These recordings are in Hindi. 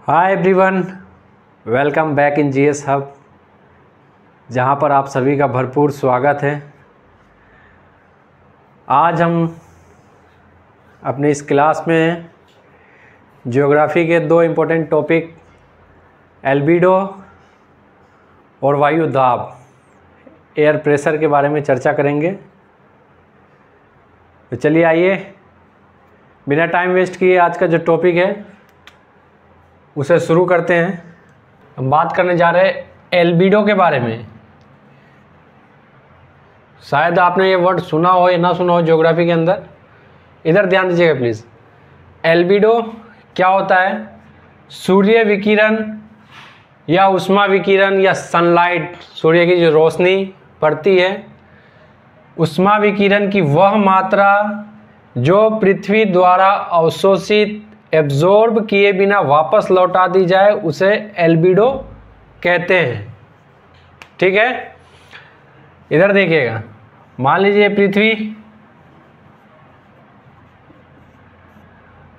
Hi everyone, welcome back in GS hub, जहां पर आप सभी का भरपूर स्वागत है। आज हम अपनी इस क्लास में ज्योग्राफी के दो इम्पोर्टेंट टॉपिक एल्बिडो और वायु दाब, एयर प्रेशर के बारे में चर्चा करेंगे। तो चलिए आइए, बिना टाइम वेस्ट किए आज का जो टॉपिक है उसे शुरू करते हैं। हम बात करने जा रहे हैं एल्बिडो के बारे में। शायद आपने ये वर्ड सुना हो या ना सुना हो ज्योग्राफी के अंदर। इधर ध्यान दीजिएगा प्लीज़। एल्बिडो क्या होता है? सूर्य विकिरण या उष्मा विकिरण या सनलाइट, सूर्य की जो रोशनी पड़ती है, उष्मा विकिरण की वह मात्रा जो पृथ्वी द्वारा अवशोषित एब्जॉर्ब किए बिना वापस लौटा दी जाए उसे एल्बिडो कहते हैं। ठीक है, इधर देखिएगा। मान लीजिए पृथ्वी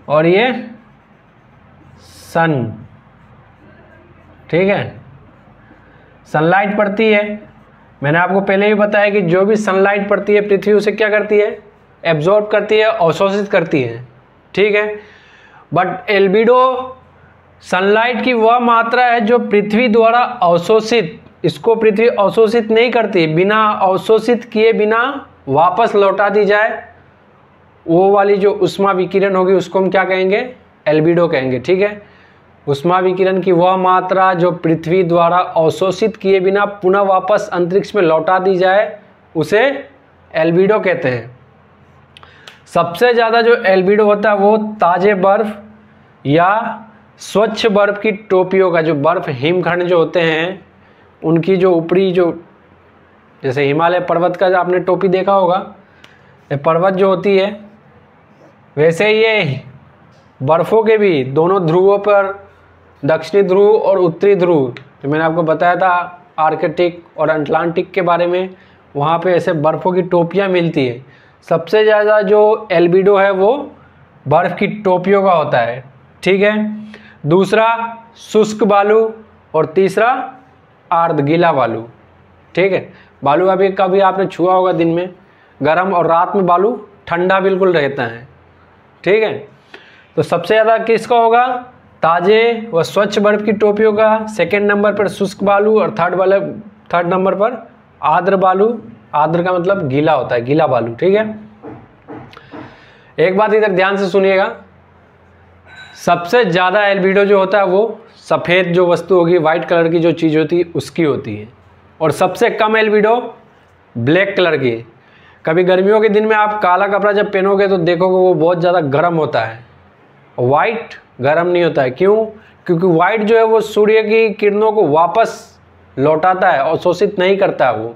और ये सन, ठीक है, सनलाइट पड़ती है। मैंने आपको पहले ही बताया कि जो भी सनलाइट पड़ती है पृथ्वी उसे क्या करती है? एब्जॉर्ब करती है, अवशोषित करती है। ठीक है, बट एल्बिडो सनलाइट की वह मात्रा है जो पृथ्वी द्वारा अवशोषित, इसको पृथ्वी अवशोषित नहीं करती, बिना अवशोषित किए बिना वापस लौटा दी जाए, वो वाली जो उष्मा विकिरण होगी उसको हम क्या कहेंगे? एल्बिडो कहेंगे। ठीक है, उष्मा विकिरण की वह मात्रा जो पृथ्वी द्वारा अवशोषित किए बिना पुनः वापस अंतरिक्ष में लौटा दी जाए उसे एल्बिडो कहते हैं। सबसे ज़्यादा जो एल्बिडो होता है वो ताज़े बर्फ़ या स्वच्छ बर्फ़ की टोपियों का, जो बर्फ़ हिमखंड जो होते हैं उनकी जो ऊपरी जो, जैसे हिमालय पर्वत का जो आपने टोपी देखा होगा, ये पर्वत जो होती है, वैसे ये बर्फ़ों के भी दोनों ध्रुवों पर, दक्षिणी ध्रुव और उत्तरी ध्रुव, जो मैंने आपको बताया था आर्कटिक और अटलांटिक के बारे में, वहाँ पे ऐसे बर्फ़ों की टोपियाँ मिलती है। सबसे ज़्यादा जो एल्बिडो है वो बर्फ़ की टोपियों का होता है। ठीक है, दूसरा शुष्क बालू और तीसरा आर्द्र गीला बालू। ठीक है, बालू अभी कभी आपने छुआ होगा दिन में गर्म और रात में बालू ठंडा बिल्कुल रहता है। ठीक है, तो सबसे ज़्यादा किसका होगा? ताज़े व स्वच्छ बर्फ़ की टोपियों का। सेकेंड नंबर पर शुष्क बालू और थर्ड नंबर पर आर्द्र बालू। आर्द्र का मतलब गीला होता है, गीला बालू। ठीक है, एक बात इधर ध्यान से सुनिएगा। सबसे ज़्यादा एल्बिडो जो होता है वो सफ़ेद जो वस्तु होगी, वाइट कलर की जो चीज़ होती है उसकी होती है, और सबसे कम एल्बिडो ब्लैक कलर की। कभी गर्मियों के दिन में आप काला कपड़ा जब पहनोगे तो देखोगे वो बहुत ज़्यादा गर्म होता है, वाइट गर्म नहीं होता है। क्यों? क्योंकि वाइट जो है वो सूर्य की किरणों को वापस लौटाता है, अवशोषित नहीं करता है वो,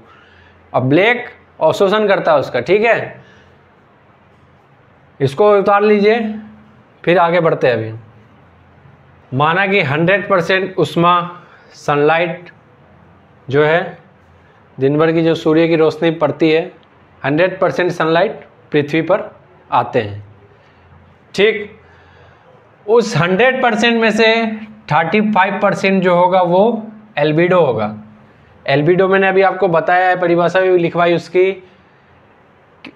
और ब्लैक अवशोषण करता है उसका। ठीक है, इसको उतार लीजिए, फिर आगे बढ़ते हैं। अभी माना कि 100% उष्मा सनलाइट जो है, दिन भर की जो सूर्य की रोशनी पड़ती है, 100% सनलाइट पृथ्वी पर आते हैं। ठीक, उस 100% में से 35% जो होगा वो एल्बिडो होगा। एल्बिडो मैंने अभी आपको बताया है, परिभाषा भी लिखवाई उसकी,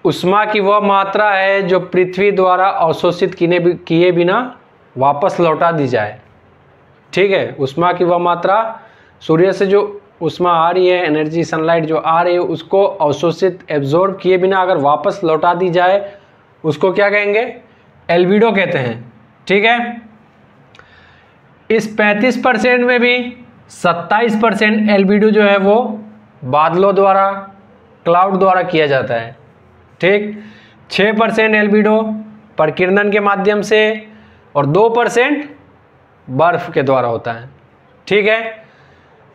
उष्मा की वह मात्रा है जो पृथ्वी द्वारा अवशोषित किए बिना वापस लौटा दी जाए। ठीक है, उष्मा की वह मात्रा, सूर्य से जो उष्मा आ रही है, एनर्जी सनलाइट जो आ रही है, उसको अवशोषित एब्जॉर्ब किए बिना अगर वापस लौटा दी जाए उसको क्या कहेंगे? एल्बिडो कहते हैं। ठीक है, इस 35% में भी 27% एल्बिडो जो है वो बादलों द्वारा, क्लाउड द्वारा किया जाता है। ठीक, 6% एल्बिडो प्रकीर्णन के माध्यम से और 2% बर्फ के द्वारा होता है। ठीक है,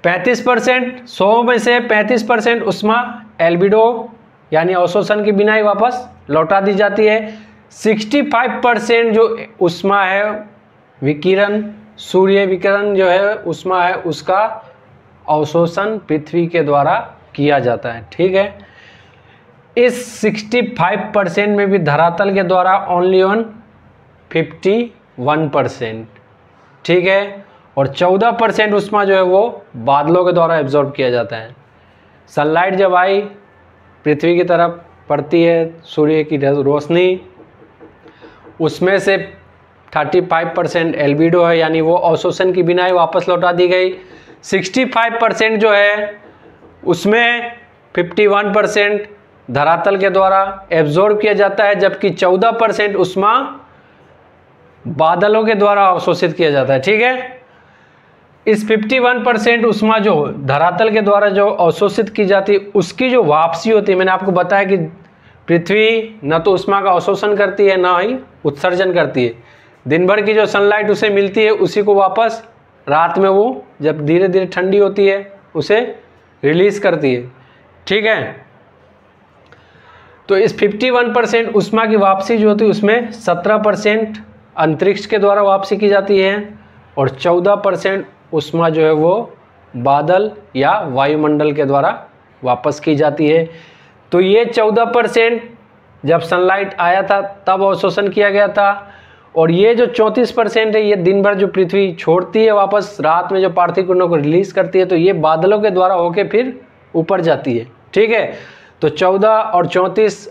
35%, 100 में से 35% उष्मा एल्बिडो यानी अवशोषण के बिना ही वापस लौटा दी जाती है। 65% जो उष्मा है, विकिरण, सूर्य विकिरण जो है उष्मा है, उसका अवशोषण पृथ्वी के द्वारा किया जाता है। ठीक है, इस 65% में भी धरातल के द्वारा ओनली ऑन 51%। ठीक है, और 14% ऊष्मा जो है वो बादलों के द्वारा एब्जॉर्ब किया जाता है। सनलाइट जब आई पृथ्वी की तरफ पड़ती है, सूर्य की रोशनी, उसमें से 35% एल्बिडो है, यानी वो अवशोषण की बिना ही वापस लौटा दी गई। 65% जो है उसमें 51% धरातल के द्वारा एब्जॉर्ब किया जाता है, जबकि 14% ऊष्मा बादलों के द्वारा अवशोषित किया जाता है। ठीक है, इस 51% ऊष्मा जो धरातल के द्वारा जो अवशोषित की जाती है उसकी जो वापसी होती है, मैंने आपको बताया कि पृथ्वी न तो ऊष्मा का अवशोषण करती है ना ही उत्सर्जन करती है। दिन भर की जो सनलाइट उसे मिलती है उसी को वापस रात में वो जब धीरे धीरे ठंडी होती है उसे रिलीज करती है। ठीक है, तो इस 51% ऊष्मा की वापसी जो होती है उसमें 17% अंतरिक्ष के द्वारा वापसी की जाती है और 14% ऊष्मा जो है वो बादल या वायुमंडल के द्वारा वापस की जाती है। तो ये 14% जब सनलाइट आया था तब अवशोषण किया गया था, और ये जो 34% है ये दिन भर जो पृथ्वी छोड़ती है वापस रात में जो पार्थिव किरणों को रिलीज करती है, तो ये बादलों के द्वारा होके फिर ऊपर जाती है। ठीक है, तो 14 और 34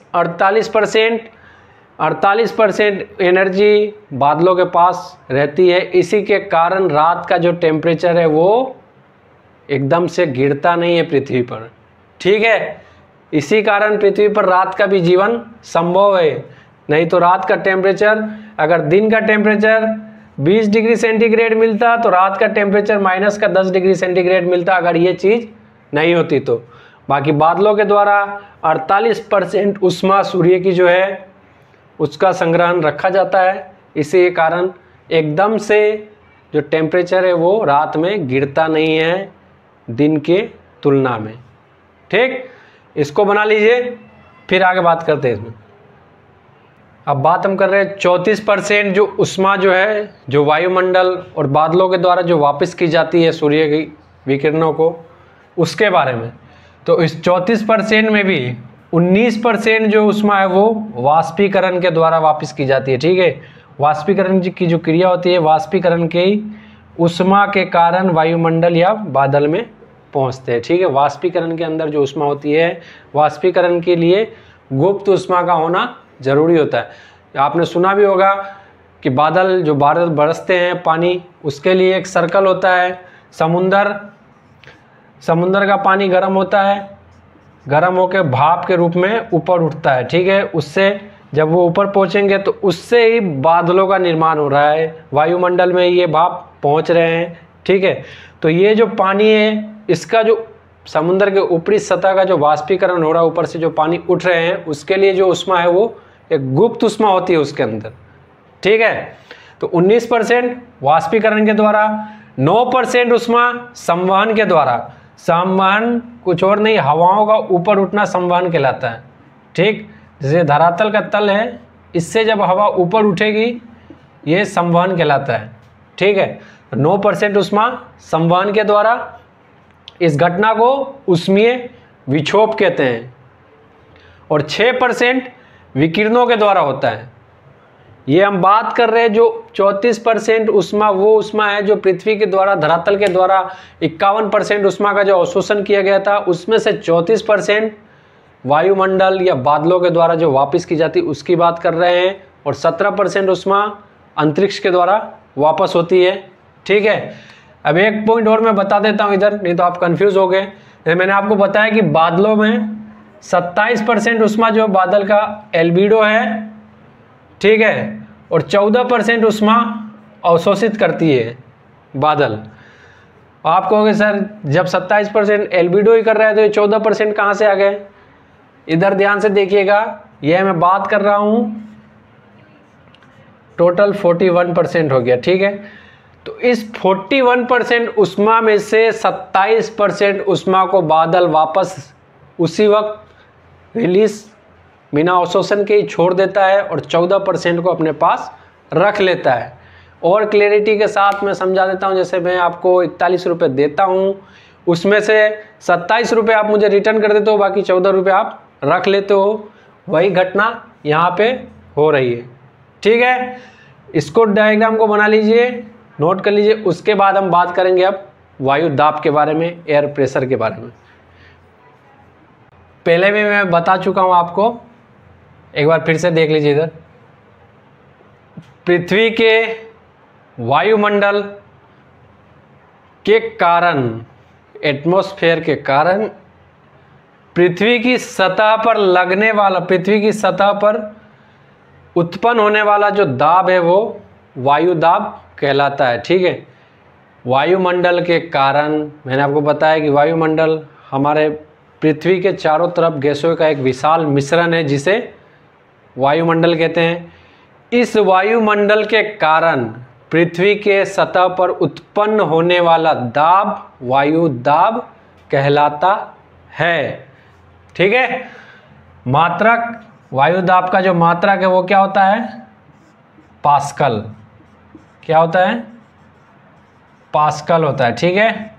48% एनर्जी बादलों के पास रहती है। इसी के कारण रात का जो टेम्परेचर है वो एकदम से गिरता नहीं है पृथ्वी पर। ठीक है, इसी कारण पृथ्वी पर रात का भी जीवन संभव है। नहीं तो रात का टेम्परेचर, अगर दिन का टेम्परेचर 20 डिग्री सेंटीग्रेड मिलता तो रात का टेम्परेचर -10 डिग्री सेंटीग्रेड मिलता, अगर ये चीज़ नहीं होती तो। बाकी बादलों के द्वारा 48% ऊष्मा सूर्य की जो है उसका संग्रहण रखा जाता है। इसी कारण एकदम से जो टेम्परेचर है वो रात में गिरता नहीं है दिन के तुलना में। ठीक, इसको बना लीजिए, फिर आगे बात करते हैं इसमें। अब बात हम कर रहे हैं 34% जो ऊष्मा जो है जो वायुमंडल और बादलों के द्वारा जो वापस की जाती है सूर्य की विकिरणों को, उसके बारे में। तो इस 34% में भी 19% जो ऊष्मा है वो वाष्पीकरण के द्वारा वापस की जाती है। ठीक है, वाष्पीकरण की जो क्रिया होती है, वाष्पीकरण के ऊष्मा के कारण वायुमंडल या बादल में पहुंचते हैं। ठीक है, वाष्पीकरण के अंदर जो ऊष्मा होती है, वाष्पीकरण के लिए गुप्त ऊष्मा का होना जरूरी होता है। आपने सुना भी होगा कि बादल जो बरसते हैं पानी, उसके लिए एक सर्कल होता है। समुंदर का पानी गर्म होता है, गर्म होकर भाप के रूप में ऊपर उठता है। ठीक है, उससे जब वो ऊपर पहुंचेंगे तो उससे ही बादलों का निर्माण हो रहा है, वायुमंडल में ये भाप पहुंच रहे हैं। ठीक है, तो ये जो पानी है इसका जो समुद्र के ऊपरी सतह का जो वाष्पीकरण हो रहा है, ऊपर से जो पानी उठ रहे हैं, उसके लिए जो ऊष्मा है वो एक गुप्त ऊष्मा होती है उसके अंदर। ठीक है, तो 19% वाष्पीकरण के द्वारा, 9% ऊष्मा संवहन के द्वारा। संवहन कुछ और नहीं, हवाओं का ऊपर उठना संवहन कहलाता है। ठीक, जैसे धरातल का तल है, इससे जब हवा ऊपर उठेगी ये संवहन कहलाता है। ठीक है, 9% ऊष्मा संवहन के द्वारा। इस घटना को ऊष्मीय विक्षोभ कहते हैं। और 6% विकिरणों के द्वारा होता है। ये हम बात कर रहे हैं जो 34% ऊष्मा वो ऊष्मा है जो पृथ्वी के द्वारा, धरातल के द्वारा 51% ऊष्मा का जो अवशोषण किया गया था, उसमें से 34% वायुमंडल या बादलों के द्वारा जो वापस की जाती उसकी बात कर रहे हैं, और 17% ऊष्मा अंतरिक्ष के द्वारा वापस होती है। ठीक है, अब एक पॉइंट और मैं बता देता हूँ इधर, नहीं तो आप कंफ्यूज हो गए। मैंने आपको बताया कि बादलों में 27% ऊष्मा जो बादल का एल्बिडो है, ठीक है, और 14% ऊष्मा अवशोषित करती है बादल। आप कहोगे सर जब 27% एल्बिडो ही कर रहा है तो ये 14% कहाँ से आ गए? इधर ध्यान से देखिएगा, यह मैं बात कर रहा हूँ टोटल 41% हो गया। ठीक है, तो इस 41% ऊष्मा में से 27% ऊष्मा को बादल वापस उसी वक्त रिलीज बिना अवशोषण के ही छोड़ देता है और 14% को अपने पास रख लेता है। और क्लैरिटी के साथ मैं समझा देता हूं, जैसे मैं आपको 41 रुपये देता हूं, उसमें से 27 रुपये आप मुझे रिटर्न कर देते हो, बाकी 14 रुपये आप रख लेते हो। वही घटना यहाँ पे हो रही है। ठीक है, इसको डायग्राम को बना लीजिए। नोट कर लीजिए। उसके बाद हम बात करेंगे अब वायु दाब के बारे में, एयर प्रेशर के बारे में। पहले भी मैं बता चुका हूं आपको, एक बार फिर से देख लीजिए इधर। पृथ्वी के वायुमंडल के कारण, एटमॉस्फेयर के कारण पृथ्वी की सतह पर लगने वाला, पृथ्वी की सतह पर उत्पन्न होने वाला जो दाब है वो वायु दाब कहलाता है। ठीक है, वायुमंडल के कारण, मैंने आपको बताया कि वायुमंडल हमारे पृथ्वी के चारों तरफ गैसों का एक विशाल मिश्रण है जिसे वायुमंडल कहते हैं। इस वायुमंडल के कारण पृथ्वी के सतह पर उत्पन्न होने वाला दाब वायु दाब कहलाता है। ठीक है, मात्रक, वायु दाब का जो मात्रक है वो क्या होता है? पास्कल। क्या होता है? पास्कल होता है। ठीक है,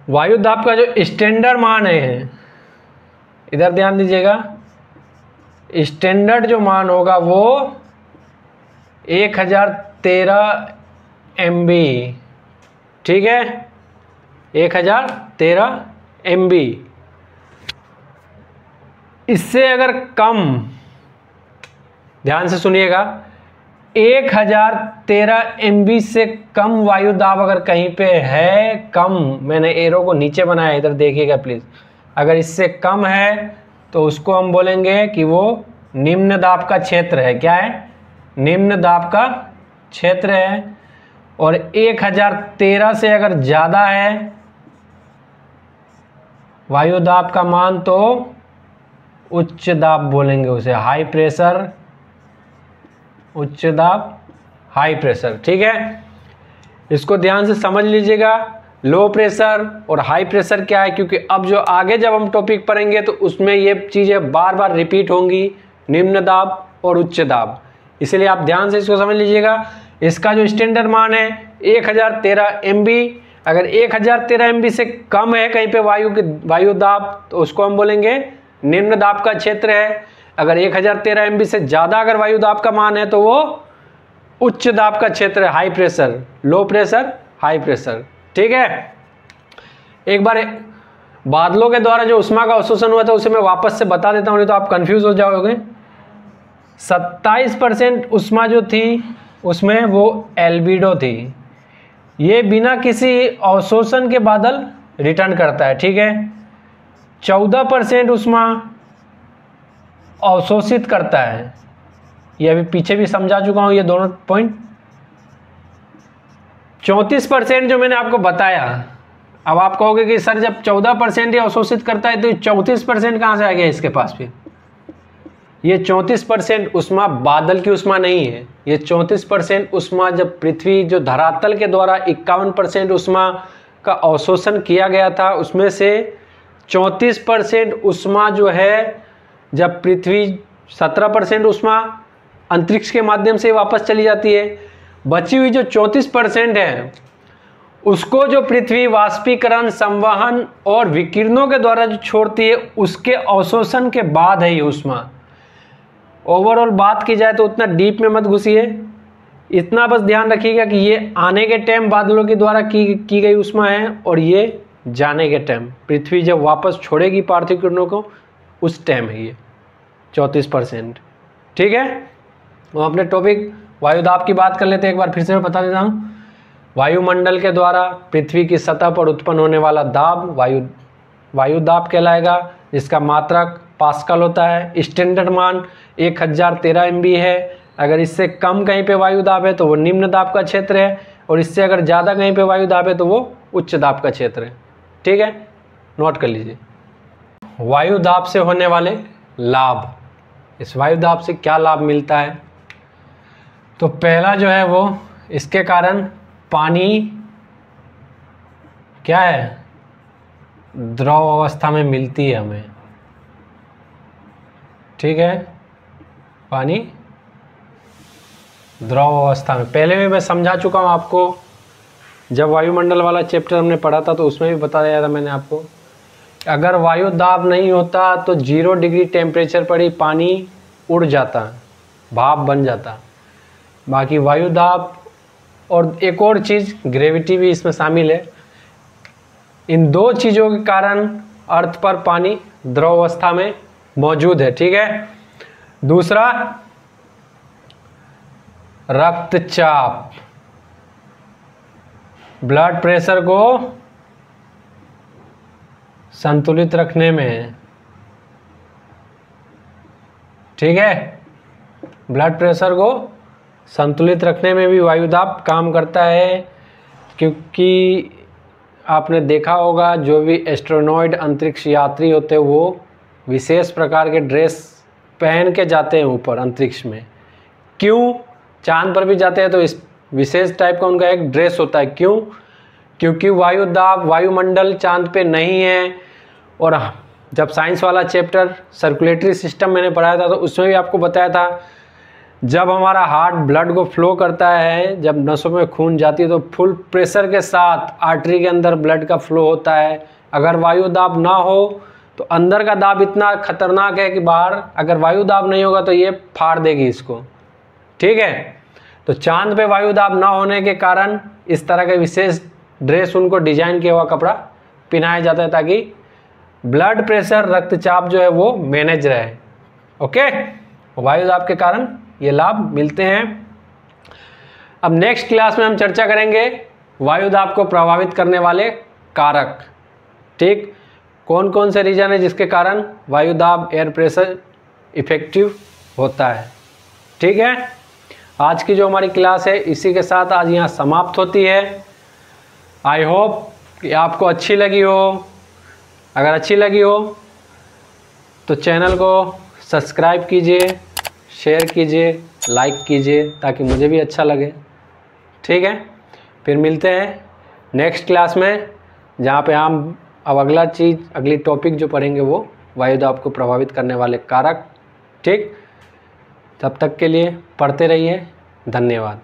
वायु दाब का जो स्टैंडर्ड मान है, इधर ध्यान दीजिएगा, स्टैंडर्ड जो मान होगा वो 1013 MB। ठीक है, 1013 MB। इससे अगर कम, ध्यान से सुनिएगा, 1013 MB से कम वायु दाब अगर कहीं पे है, कम, मैंने एरो को नीचे बनाया, इधर देखिएगा प्लीज, अगर इससे कम है तो उसको हम बोलेंगे कि वो निम्न दाब का क्षेत्र है। क्या है? निम्न दाब का क्षेत्र है। और 1013 से अगर ज़्यादा है वायु दाब का मान तो उच्च दाब बोलेंगे उसे, हाई प्रेशर, उच्च दाब, हाई प्रेशर। ठीक है, इसको ध्यान से समझ लीजिएगा। लो प्रेशर और हाई प्रेशर क्या है, क्योंकि अब जो आगे जब हम टॉपिक पढ़ेंगे तो उसमें ये चीज़ें बार बार रिपीट होंगी, निम्न दाब और उच्च दाब, इसलिए आप ध्यान से इसको समझ लीजिएगा। इसका जो स्टैंडर्ड मान है 1013 MB, अगर 1013 MB से कम है कहीं पे वायु दाब तो उसको हम बोलेंगे निम्न दाब का क्षेत्र है। अगर 1013 MB से ज़्यादा अगर वायु दाब का मान है तो वो उच्च दाब का क्षेत्र है, high pressure, low pressure, high pressure. ठीक है, एक बार बादलों के द्वारा जो उष्मा का अवशोषण हुआ था उसे मैं वापस से बता देता हूँ, नहीं तो आप कंफ्यूज हो जाओगे। 27% उष्मा जो थी उसमें वो एल्बिडो थी, ये बिना किसी अवशोषण के बादल रिटर्न करता है। ठीक है, 14% उष्मा अवशोषित करता है, ये अभी पीछे भी समझा चुका हूँ ये दोनों पॉइंट। 34% जो मैंने आपको बताया, अब आप कहोगे कि सर जब 14% ही अवशोषित करता है तो 34% कहाँ से आ गया इसके पास? फिर ये 34% उष्मा बादल की उष्मा नहीं है, ये 34% उष्मा जब पृथ्वी जो धरातल के द्वारा 51% उष्मा का अवशोषण किया गया था, उसमें से 34% उष्मा जो है जब पृथ्वी 17% उष्मा अंतरिक्ष के माध्यम से वापस चली जाती है, बची हुई जो 34% है उसको जो पृथ्वी वाष्पीकरण, संवहन और विकिरणों के द्वारा जो छोड़ती है उसके अवशोषण के बाद है ये उष्मा। ओवरऑल बात की जाए तो उतना डीप में मत घुसिए, इतना बस ध्यान रखिएगा कि ये आने के टाइम बादलों के द्वारा की गई उष्मा है और ये जाने के टाइम पृथ्वी जब वापस छोड़ेगी पार्थिव किरणों को उस टाइम है ये 34%। ठीक है, तो अपने टॉपिक वायुदाब की बात कर लेते हैं। एक बार फिर से मैं बता देता हूँ, वायुमंडल के द्वारा पृथ्वी की सतह पर उत्पन्न होने वाला दाब वायु दाब कहलाएगा, जिसका मात्रक पास्कल होता है। स्टैंडर्ड मान 1013 MB है। अगर इससे कम कहीं पे वायु दाब है तो वो निम्न दाब का क्षेत्र है, और इससे अगर ज़्यादा कहीं पे वायु दाब है तो वो उच्च दाब का क्षेत्र है। ठीक है, नोट कर लीजिए। वायु दाब से होने वाले लाभ, इस वायु दाब से क्या लाभ मिलता है? तो पहला जो है वो इसके कारण पानी क्या है, द्रव अवस्था में मिलती है हमें। ठीक है, पानी द्रव अवस्था में, पहले भी मैं समझा चुका हूँ आपको, जब वायुमंडल वाला चैप्टर हमने पढ़ा था तो उसमें भी बताया था मैंने आपको, अगर वायु दाब नहीं होता तो 0 डिग्री टेम्परेचर पर ही पानी उड़ जाता, भाप बन जाता। बाकी वायु दाब और एक और चीज़ ग्रेविटी भी इसमें शामिल है। इन दो चीज़ों के कारण अर्थ पर पानी द्रव अवस्था में मौजूद है। ठीक है। दूसरा, रक्तचाप, ब्लड प्रेशर को संतुलित रखने में, ठीक है, ब्लड प्रेशर को संतुलित रखने में भी वायुदाब काम करता है। क्योंकि आपने देखा होगा जो भी एस्ट्रोनॉइड अंतरिक्ष यात्री होते हैं वो विशेष प्रकार के ड्रेस पहन के जाते हैं ऊपर अंतरिक्ष में। क्यों? चांद पर भी जाते हैं तो इस विशेष टाइप का उनका एक ड्रेस होता है। क्यों? क्योंकि वायुदाब, वायुमंडल चांद पे नहीं है। और जब साइंस वाला चैप्टर सर्कुलेटरी सिस्टम मैंने पढ़ाया था तो उसमें भी आपको बताया था, जब हमारा हार्ट ब्लड को फ्लो करता है, जब नसों में खून जाती है तो फुल प्रेशर के साथ आर्टरी के अंदर ब्लड का फ्लो होता है। अगर वायु दाब ना हो तो अंदर का दाब इतना खतरनाक है कि बाहर अगर वायु दाब नहीं होगा तो ये फाड़ देगी इसको। ठीक है। तो चांद पे वायु दाब ना होने के कारण इस तरह के विशेष ड्रेस उनको डिजाइन किया हुआ कपड़ा पहनाया जाता है ताकि ब्लड प्रेशर, रक्तचाप जो है वो मैनेज रहे। ओके। वायु दाब के कारण ये लाभ मिलते हैं। अब नेक्स्ट क्लास में हम चर्चा करेंगे वायु दाब को प्रभावित करने वाले कारक। ठीक, कौन कौन से रीजन है जिसके कारण वायु दाब, एयर प्रेशर इफेक्टिव होता है। ठीक है। आज की जो हमारी क्लास है इसी के साथ आज यहाँ समाप्त होती है। आई होप कि आपको अच्छी लगी हो। अगर अच्छी लगी हो तो चैनल को सब्सक्राइब कीजिए, शेयर कीजिए, लाइक कीजिए ताकि मुझे भी अच्छा लगे। ठीक है। फिर मिलते हैं नेक्स्ट क्लास में जहाँ पे हम अब अगली टॉपिक जो पढ़ेंगे वो वायु दाब को प्रभावित करने वाले कारक। ठीक, तब तक के लिए पढ़ते रहिए। धन्यवाद।